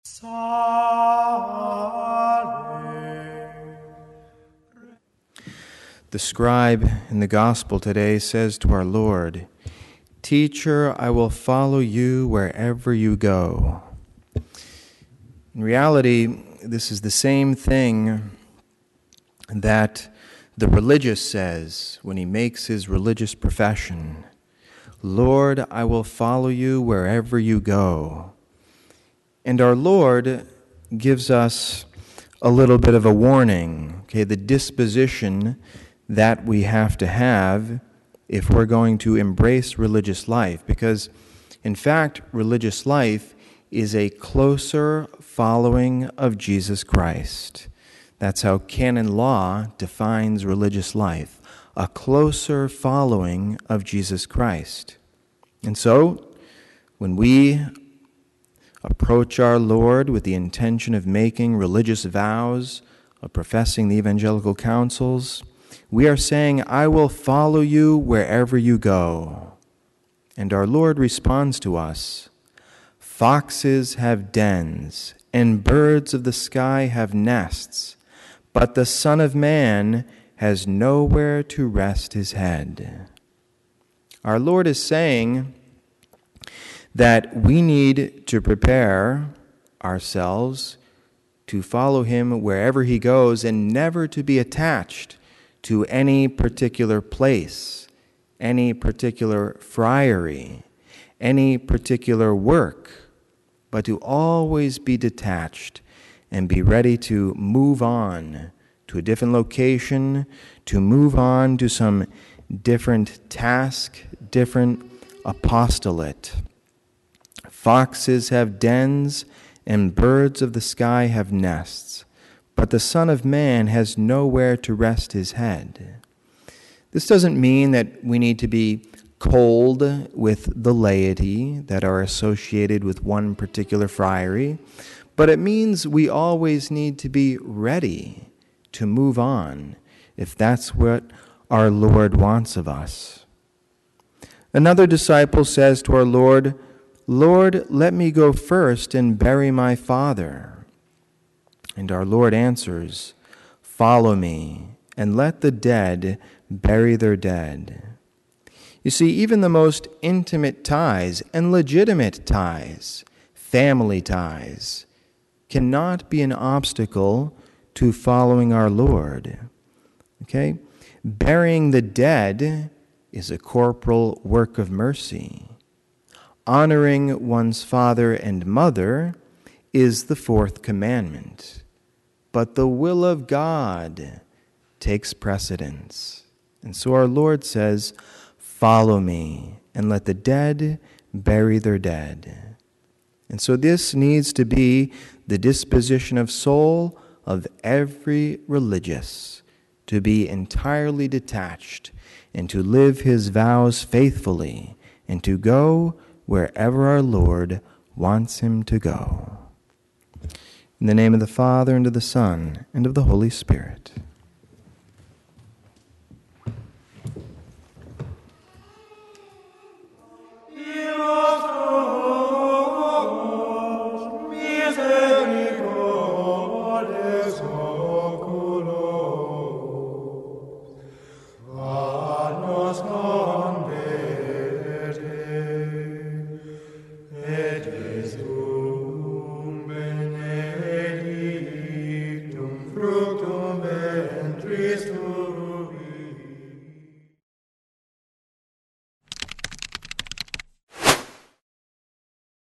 The scribe in the gospel today says to our Lord, "Teacher, I will follow you wherever you go." In reality, this is the same thing that the religious says when he makes his religious profession. "Lord, I will follow you wherever you go." And our Lord gives us a little bit of a warning, the disposition that we have to have if we're going to embrace religious life. Because, in fact, religious life is a closer following of Jesus Christ. That's how canon law defines religious life, a closer following of Jesus Christ. And so, when we approach our Lord with the intention of making religious vows, of professing the evangelical counsels, we are saying, "I will follow you wherever you go." And our Lord responds to us, "Foxes have dens, and birds of the sky have nests, but the Son of Man has nowhere to rest his head." Our Lord is saying that we need to prepare ourselves to follow him wherever he goes and never to be attached to any particular place, any particular friary, any particular work, but to always be detached and be ready to move on to a different location, to move on to some different task, different apostolate. Foxes have dens, and birds of the sky have nests, but the Son of Man has nowhere to rest his head. This doesn't mean that we need to be cold with the laity that are associated with one particular friary, but it means we always need to be ready to move on if that's what our Lord wants of us. Another disciple says to our Lord, "Lord, let me go first and bury my father." And our Lord answers, "Follow me, and let the dead bury their dead." You see, even the most intimate ties and legitimate ties, family ties, cannot be an obstacle to following our Lord. Burying the dead is a corporal work of mercy. Honoring one's father and mother is the fourth commandment. But the will of God takes precedence. And so our Lord says, "Follow me, and let the dead bury their dead." And so this needs to be the disposition of soul of every religious, to be entirely detached and to live his vows faithfully and to go wherever our Lord wants him to go. In the name of the Father, and of the Son, and of the Holy Spirit. Through